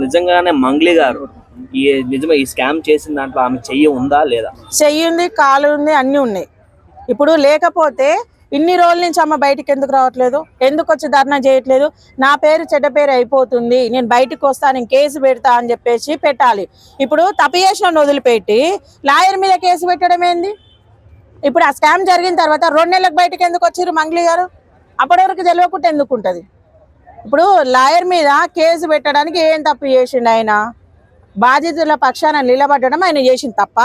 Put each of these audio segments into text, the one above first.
నిజంగానే మంగ్లీ గారు నిజమే ఈ స్కామ్ చేసిన దాంట్లో ఆమె చెయ్యి ఉందా లేదా? చెయ్యి ఉంది, కాలు ఉంది, అన్నీ ఉన్నాయి. ఇప్పుడు లేకపోతే ఇన్ని రోజుల నుంచి అమ్మ బయటికి ఎందుకు రావట్లేదు, ఎందుకు వచ్చి ధర్నా చేయట్లేదు? నా పేరు చెడ్డ పేరు అయిపోతుంది, నేను బయటకు వస్తాను, నేను కేసు పెడతా అని చెప్పేసి పెట్టాలి. ఇప్పుడు తప్పు చేసిన వదిలిపెట్టి లాయర్ మీద కేసు పెట్టడం ఏంది? ఇప్పుడు ఆ స్కామ్ జరిగిన తర్వాత 2 నెలలకు బయటకు ఎందుకు వచ్చారు మంగ్లీ గారు? అప్పటి వరకు తెలియకుండా ఎందుకు ఉంటుంది? ఇప్పుడు లాయర్ మీద కేసు పెట్టడానికి ఏం తప్పు చేసిండు ఆయన? బాధితుల పక్షాన నిలబడడం ఆయన చేసింది తప్ప?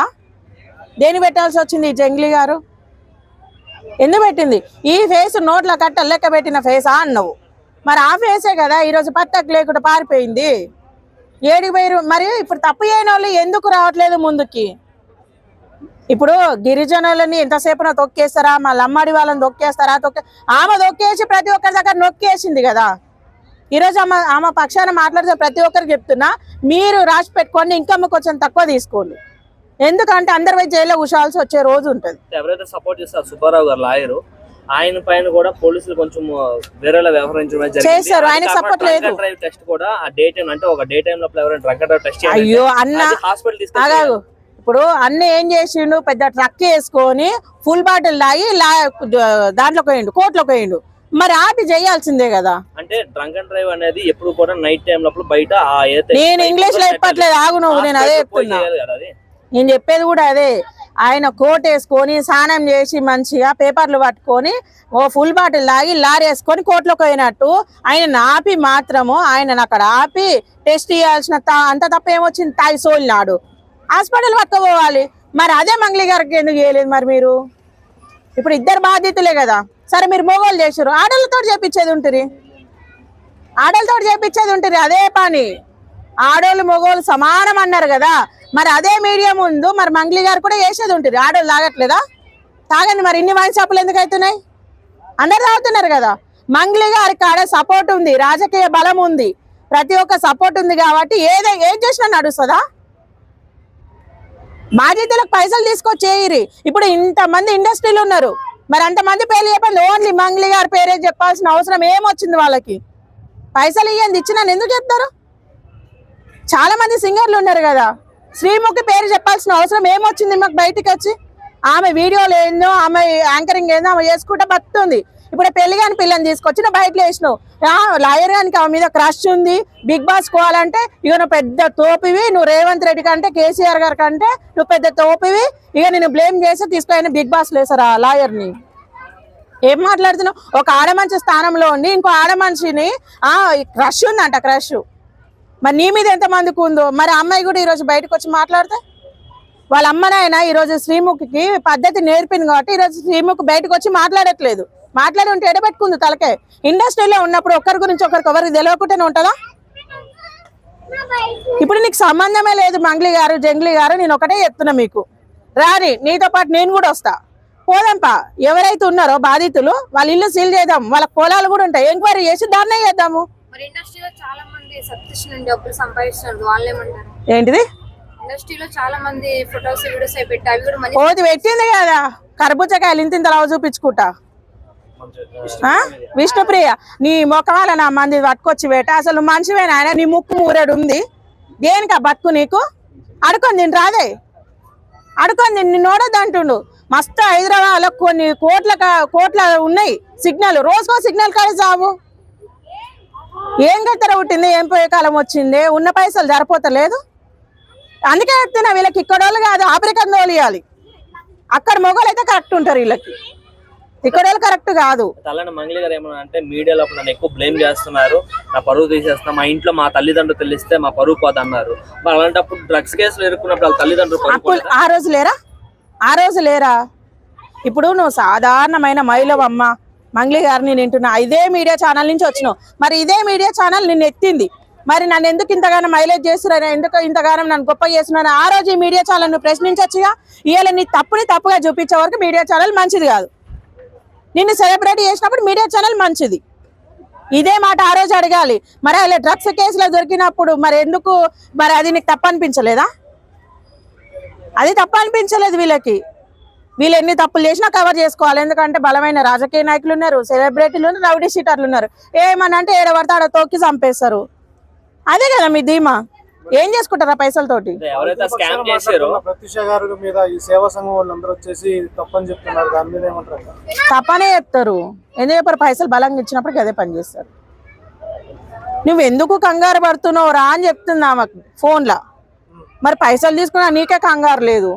దేని పెట్టాల్సి వచ్చింది ఈ జంగ్లీ గారు? ఎందుకు పెట్టింది? ఈ ఫేస్ నోట్ల కట్ట లెక్క పెట్టిన ఫేసా అన్నావు, మరి ఆ ఫేసే కదా ఈరోజు పత్తకు లేకుండా పారిపోయింది. ఏడికి పోయారు మరి? ఇప్పుడు తప్పు చేయని వాళ్ళు ఎందుకు రావట్లేదు ముందుకి? ఇప్పుడు గిరిజనులని ఎంతసేపున తొక్కేస్తారా, మా లమ్మడి వాళ్ళని తొక్కేస్తారా? ఆమె తొక్కేసి ప్రతి ఒక్కరి దగ్గర నొక్కేసింది కదా. ఈరోజు ఆమె పక్షాన మాట్లాడితే ప్రతి ఒక్కరికి చెప్తున్నా, మీరు రాసి పెట్టుకోండి, ఇంకా కొంచెం తక్కువ తీసుకోండి. ఎందుకంటే అందరు పోయి జైల్లో కూర్చోవాల్సి వచ్చే రోజు ఉంటుంది. ఎవరైతే సపోర్ట్ చేస్తారు సుబ్బారావు గారు లాయరు, ఆయన పైన కూడా పోలీసులు కొంచెం వేరేలా వ్యవహరించడం చేశారు. ఆయన సపోర్ట్ లేదు. టెస్ట్ కూడా ఆ డే టైం అంటే ఒక డే టైం లోపల ఎవరైనా డ్రంక్ అండ్ డ్రైవ్ టెస్ట్ చేయాలి. అయ్యో అన్న హాస్పిటల్ ఇప్పుడు అన్న ఏం చేసిండు? పెద్ద ట్రక్ వేసుకొని ఫుల్ బాటిల్ తాగి దాంట్లోకి పోయిండు, కోర్టులోకి పోయిండు. మరి ఆపి చేయాల్సిందే కదా. అంటే డ్రంక్ అండ్ డ్రైవ్ అనేది ఎప్పుడు కూడా నైట్ టైం లోపల బయట నేను ఇంగ్లీష్ లో చెప్పట్లేదు, ఆగు నువ్వు, నేను అదే చెప్తున్నా. నేను చెప్పేది కూడా అదే. ఆయన కోట్ వేసుకొని స్నానం చేసి మంచిగా పేపర్లు పట్టుకొని ఓ ఫుల్ బాటిల్ తాగి లారీ వేసుకొని కోర్టులోకి పోయినట్టు ఆయన ఆపి మాత్రము ఆయన అక్కడ ఆపి టెస్ట్ చేయాల్సిన అంత తప్ప ఏమొచ్చింది? తాగి సోలినాడు, హాస్పిటల్ పట్టుకోవాలి. మరి అదే మంగ్లీ గారికి ఎందుకు చేయలేదు మరి మీరు? ఇప్పుడు ఇద్దరు బాధితులే కదా. సరే మీరు మొగోళ్ళు చేసారు, ఆడలతో చేపించేది ఉంటుంది, అదే పని. ఆడోళ్ళు మొగోళ్ళు సమానం అన్నారు కదా, మరి అదే మీడియా ముందు మరి మంగ్లీ గారు కూడా చేసేది ఉంటుంది. ఆడోళ్ళు తాగట్లేదా? తాగండి మరి. ఇన్ని వైన్ షాపులు ఎందుకు అవుతున్నాయి? అందరు తాగుతున్నారు కదా. మంగ్లీ గారికి ఆడ సపోర్ట్ ఉంది, రాజకీయ బలం ఉంది, ప్రతి ఒక్క సపోర్ట్ ఉంది కాబట్టి ఏం చేసినా నడుస్తుందా? బాధ్యతలకు పైసలు తీసుకొచ్చేయరి. ఇప్పుడు ఇంతమంది ఇండస్ట్రీలు ఉన్నారు, మరి అంతమంది పేర్లు చెప్పండి. ఓన్లీ మంగ్లీ గారి పేరే చెప్పాల్సిన అవసరం ఏమొచ్చింది వాళ్ళకి? పైసలు ఇవ్వండి, ఇచ్చినాను ఎందుకు చెప్తారు? చాలా మంది సింగర్లు ఉన్నారు కదా, శ్రీముఖి పేరు చెప్పాల్సిన అవసరం ఏమొచ్చింది మాకు? బయటికి వచ్చి ఆమె వీడియోలు ఏందో, ఆమె యాంకరింగ్ ఏందో ఆమె చేసుకుంటే బతుంది. ఇప్పుడు పెళ్లి కాని పిల్లని తీసుకొచ్చి నువ్వు బయటలో వేసినావు. లాయర్ గానికి ఆమె మీద క్రష్ ఉంది, బిగ్ బాస్ కోవాలంటే ఇక నువ్వు పెద్ద తోపివి, నువ్వు రేవంత్ రెడ్డి కంటే కేసీఆర్ గారి కంటే నువ్వు పెద్ద తోపివి, ఇక నేను బ్లేమ్ చేసి తీసుకొని బిగ్ బాస్ లేసారా లాయర్ని? ఏం మాట్లాడుతున్నావు? ఒక ఆడమనిషి స్థానంలో ఉండి ఇంకో ఆడమనిషిని క్రష్ ఉందంట, క్రష్. మరి నీ మీద ఎంతమందికి ఉందో? మరి అమ్మాయి కూడా ఈరోజు బయటకు వచ్చి మాట్లాడితే వాళ్ళ అమ్మనాయన ఈరోజు శ్రీముఖికి పద్ధతి నేర్పింది కాబట్టి ఈరోజు శ్రీముఖి బయటకు వచ్చి మాట్లాడట్లేదు. మాట్లాడి ఉంటే ఎడబెట్టుకుంది తలకే. ఇండస్ట్రీలో ఉన్నప్పుడు ఒకరి గురించి ఒకరికి తెలియకుండానే ఉంటుందా? ఇప్పుడు నీకు సంబంధమే లేదు మంగ్లీ గారు, జంగ్లీ గారు. నేను ఒకటే చెప్తున్నా మీకు, రాని నీతో పాటు నేను కూడా వస్తా, పోదాంపా. ఎవరైతే ఉన్నారో బాధితులు వాళ్ళ ఇల్లు సీల్ చేద్దాం, వాళ్ళ పొలాలు కూడా ఉంటాయి, ఎంక్వైరీ చేసి దాన్నే చేద్దాము. ఏంటిది? ఇండస్ట్రీలో చాలా మంది ఫోటోస్ వీడియోస్ పెట్టి పోతి పెట్టింది కదా, కర్బూజకాయలు ఇంత లావు చూపించుకుంటా. విష్ణుప్రియ నీ మొక్కవాల నా మంది పట్టుకొచ్చి పెట్ట. అసలు మనిషివేనా ఆయన? నీ ముక్కు మూరేడు ఉంది, దేనికా బతుకు నీకు? అడుకొని తిని రాదే, అడుకొని తిని నోడొద్దు అంటుండు. మస్తు హైదరాబాద్ లో కొన్ని కోట్ల ఉన్నాయి సిగ్నల్, రోజుకో సిగ్నల్ కాడ చావు. ఏం గత్తర పుట్టింది, ఏం పోయే కాలం వచ్చింది, ఉన్న పైసలు సరిపోతలేదు. అందుకే చెప్తున్నా వీళ్ళకి ఇక్కడ వాళ్ళు కాదు, ఆఫ్రికన్ వాళ్ళు ఇవ్వాలి. అక్కడ మొగలు అయితే కరెక్ట్ ఉంటారు, వీళ్ళకి ఇక్కడ వాళ్ళు కరెక్ట్ కాదు. అలానే మంగ్లీ గారు ఏమన్నా అంటే మీడియాలో నన్ను ఎక్కువ బ్లేమ్ చేస్తున్నారు, నా పరువు తీసేస్తున్నా, మా ఇంట్లో మా తల్లిదండ్రులు తెలిస్తే మా పరువు పోదన్నారు. అలాంటప్పుడు డ్రగ్స్ కేసులు ఎదుర్కొన్నప్పుడు వాళ్ళ తల్లిదండ్రులు ఆ రోజు లేరా? ఇప్పుడు నువ్వు సాధారణమైన మహిళవమ్మ మంగ్లీ గారిని వింటున్నా, ఇదే మీడియా ఛానల్ నుంచి వచ్చినావు, మరి ఇదే మీడియా ఛానల్ నిన్ను ఎత్తింది, మరి నన్ను ఎందుకు ఇంతగానో మైలేజ్ చేస్తున్నాను, ఎందుకు ఇంతగానో నన్ను గొప్ప చేస్తున్నాను? ఆ రోజు ఈ మీడియా ఛానల్ నువ్వు ప్రశ్నించచ్చుగా. ఇవాళ నీ తప్పుని తప్పుగా చూపించే వరకు మీడియా ఛానల్ మంచిది కాదు. నిన్ను సెలబ్రిటీ చేసినప్పుడు మీడియా ఛానల్ మంచిది. ఇదే మాట ఆ రోజు అడగాలి. మరి అలా డ్రగ్స్ కేసులో దొరికినప్పుడు మరి ఎందుకు, మరి అది నీకు తప్పు అనిపించలేదా? అది తప్పు అనిపించలేదు వీళ్ళకి. వీళ్ళు ఎన్ని తప్పులు చేసినా కవర్ చేసుకోవాలి, ఎందుకంటే బలమైన రాజకీయ నాయకులు ఉన్నారు, సెలబ్రిటీలు ఉన్నారు, రౌడీ షీటర్లు ఉన్నారు. ఏమనంటే ఏడబడితే ఆడ తోక్కి చంపేస్తారు. అదే కదా మీ ధీమా. ఏం చేసుకుంటారా పైసలతోటి? ఎవరైతే స్కామ్ చేశారో ప్రత్యూష గారి మీద ఈ సేవా సంఘం వాళ్ళందరూ వచ్చేసి తప్పని చెప్తున్నారు. దాని మీద ఏమంటారు? తప్పనే చెప్తారు. ఎందుకు చెప్పారు? పైసలు బలంగా ఇచ్చినప్పుడు అదే పని చేస్తారు. నువ్వు ఎందుకు కంగారు పడుతున్నావు రా అని చెప్తుంది ఆమెకు ఫోన్లో. మరి పైసలు తీసుకున్నా నీకే కంగారు లేదు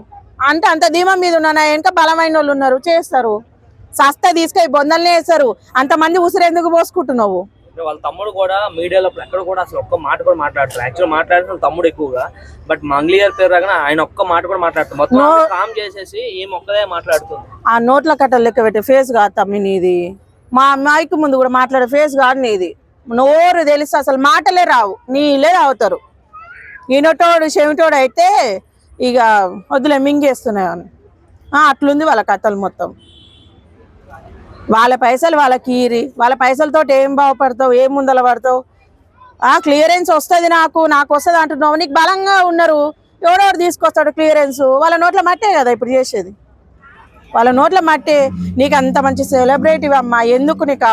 అంటే అంత ధీమా మీద ఉన్నా. నా వెనక బలమైన వాళ్ళు ఉన్నారు, చేస్తారు. సస్తా తీసుకొని బొందల్ని వేస్తారు. అంతమంది ఉసిరు ఎందుకు పోసుకుంటున్నావు? వాళ్ళ తమ్ముడు కూడా మీడియాలో ఎక్కడ కూడా అసలు ఒక్క మాట కూడా మాట్లాడతారు. యాక్చువల్ మాట్లాడుతున్న తమ్ముడు ఎక్కువగా, బట్ మంగ్లీ గారి పేరు రాగానే ఆయన ఒక్క మాట కూడా మాట్లాడుతుంది. మొత్తం కామ్ చేసేసి ఈ మొక్కదే మాట్లాడుతుంది. ఆ నోట్ల కట్టలు లెక్క పెట్టే ఫేస్ కాదు తమ్మి నీది. మా అమ్మాయికి ముందు కూడా మాట్లాడే ఫేస్ కాదు నీది. నోరు తెలిస్తే అసలు మాటలే రావు, నీళ్ళే తాగుతారు. ఈనటోడు చెవిటోడు అయితే ఇక వద్దులే మింగేస్తున్నాయని అట్లుంది వాళ్ళ కథలు మొత్తం. వాళ్ళ పైసలు వాళ్ళకి ఈరి, వాళ్ళ పైసలతో ఏం బాగుపడతావు, ఏం ముందల పడతావు? క్లియరెన్స్ వస్తుంది నాకు వస్తుంది అంటున్నావు. నీకు బలంగా ఉన్నారు, ఎవడెవడు తీసుకొస్తాడు క్లియరెన్స్? వాళ్ళ నోట్ల మట్టే కదా ఇప్పుడు చేసేది, వాళ్ళ నోట్ల మట్టే. నీకు అంత మంచి సెలబ్రిటీ అమ్మా, ఎందుకు నీకు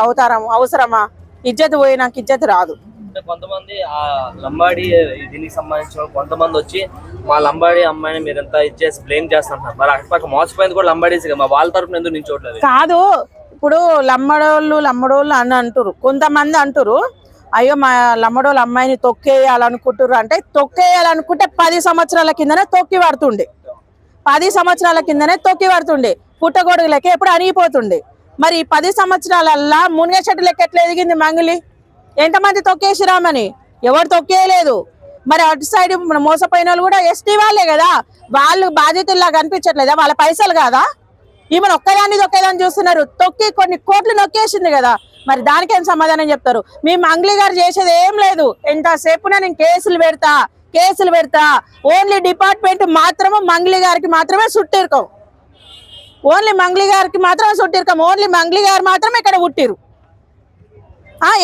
అవసరమా? ఇజ్జత్ పోయి నాకు ఇజ్జత్ రాదు. కొంతమంది ఆ లంబాడి దీనికి సంబంధించిన కొంతమంది వచ్చి మా లంబాడి అమ్మాయిని మీరు ఎంత ఇచ్చేసి బ్లేమ్ చేస్తున్నారు. మరి అటుపక్క మోసపోయింది కూడా లంబాడీస్, మా వాళ్ళ తరఫున ఎందుకు నిల్చోట్లేదు? కాదు, ఇప్పుడు లమ్మడోళ్ళు అని అంటారు. కొంతమంది అంటారు అయ్యో మా లమ్మడోళ్ళు అమ్మాయిని తొక్కేయాలనుకుంటారు. అంటే తొక్కేయాలనుకుంటే 10 సంవత్సరాల కిందనే తొక్కి పడుతుండే, 10 సంవత్సరాల కిందనే తొక్కి పడుతుండే. పుట్టగొడుగు లెక్క ఎప్పుడు అనిగిపోతుండే. మరి 10 సంవత్సరాలల్లా మునిగే చెట్టు లెక్క ఎట్లా ఎదిగింది మంగిలి? ఎంతమంది తొక్కేసిరామని? ఎవరు తొక్కేయలేదు. మరి అటు సైడ్ మోసపోయిన వాళ్ళు కూడా ఎస్టీ వాళ్ళే కదా, వాళ్ళు బాధితుల్లా కనిపించట్లేదా? వాళ్ళ పైసలు కాదా? ఈమెను ఒక్కదాన్ని తొక్కేదాన్ని చూస్తున్నారు. తొక్కి కొన్ని కోట్లు నొక్కేసింది కదా, మరి దానికేం సమాధానం చెప్తారు? మీ మంగ్లీ గారు చేసేది ఏం లేదు. ఎంతసేపున నేను కేసులు పెడతా. ఓన్లీ డిపార్ట్మెంట్ మాత్రమే మంగ్లీ గారికి మాత్రమే చుట్టిరుకోం. ఓన్లీ మంగ్లీ గారికి మాత్రమే చుట్టిరుకోం. ఓన్లీ మంగ్లీ గారు మాత్రమే ఇక్కడ పుట్టిరు.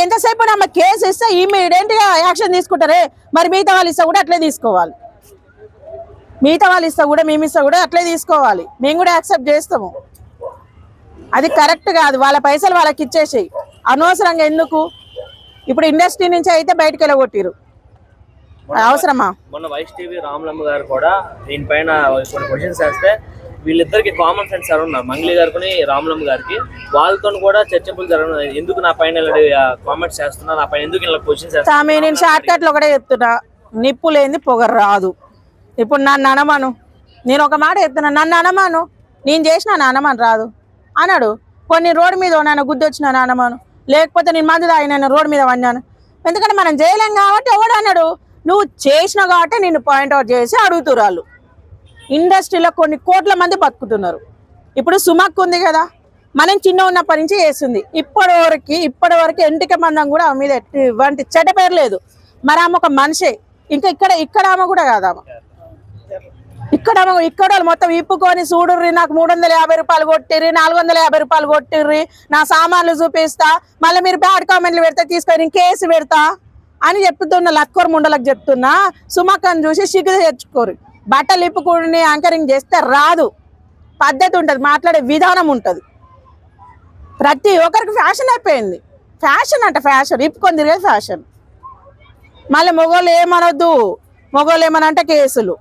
ఎంతసేపు ఆమె కేసు ఇస్తే ఇమీడియట్ గా యాక్షన్ తీసుకుంటారే. మరి మిగతా వాళ్ళు ఇస్తా కూడా అట్లే తీసుకోవాలి. మేము ఇస్తా కూడా అట్లే తీసుకోవాలి. మేము కూడా యాక్సెప్ట్ చేస్తాము. అది కరెక్ట్ కాదు. వాళ్ళ పైసలు వాళ్ళకి ఇచ్చేసేయి. అనవసరంగా ఎందుకు? ఇప్పుడు ఇండస్ట్రీ నుంచి అయితే బయటకు వెళ్ళగొట్టిరు, అవసరమా? మొన్న వైస్ టీవీ రామలమ్మ గారు కూడా దీనిపైన కొన్ని క్వశ్చన్స్ వేస్తే వీళ్ళిద్దరికి కామన్ ఫ్రెండ్స్ ఎవరు ఉన్నారు, మంగ్లీ గారికి రామలమ్మ గారికి, వాళ్ళతో కూడా చర్చలు జరగడం. ఎందుకు నా పైన కామెంట్స్ చేస్తున్నా, నా పైన ఎందుకు ఇలా క్వశ్చన్స్ చేస్తున్నా? నేను షార్ట్ కట్ లో ఒకటే చెప్తున్నా, నిప్పు లేని పొగరు రాదు. ఇప్పుడు నన్ను అనమాను, నేను ఒక మాట చెప్తున్నా, నన్ను అనమాను, నేను చేసిన అనమాను రాదు అన్నాడు. కొన్ని రోడ్డు మీద నన్ను గుద్ది వచ్చిన అనమాను, లేకపోతే నేను మందు తాగిన రోడ్డు మీద వన్నాను. ఎందుకంటే మనం చేయలేం కాబట్టి ఎవడు అన్నాడు? నువ్వు చేసినావు కాబట్టి నిన్ను పాయింట్అవుట్ చేసి అడుగుతున్నారు వాళ్ళు. ఇండస్ట్రీలో కొన్ని కోట్ల మంది బతుకుతున్నారు. ఇప్పుడు సుమక్ ఉంది కదా, మనం చిన్న ఉన్నప్పటి నుంచి చేస్తుంది. ఇప్పటి వరకు ఎంటిక మందం కూడా ఆమె మీద ఎటువంటి చెడ్డ పేరు లేదు. మరి ఆమె ఒక మనిషే. ఇంకా ఇక్కడ ఆమె కూడా కాదు. ఆమె ఇక్కడ మొత్తం ఇప్పుకొని చూడుర్రి, నాకు 350 రూపాయలు కొట్టిర్రి, 450 రూపాయలు కొట్టిర్రి, నా సామాన్లు చూపిస్తా, మళ్ళీ మీరు బ్యాడ్ కామెంట్లు పెడితే తీసుకొని కేసు పెడతా అని చెప్తున్నా. లక్కర్ ముండలకు చెప్తున్నా. సుమక్కని చూసి సిగ్గు తెచ్చుకోరు. బట్టలు ఇప్పుకుని యాంకరింగ్ చేస్తే రాదు. పద్ధతి ఉంటుంది, మాట్లాడే విధానం ఉంటుంది. ప్రతి ఒక్కరికి ఫ్యాషన్ అయిపోయింది. ఫ్యాషన్ అంటే ఫ్యాషన్, ఇప్పుకొని తిరిగే ఫ్యాషన్. మళ్ళీ మొగోళ్ళు ఏమనొద్దు, మొగోళ్ళు ఏమనంటే కేసులు.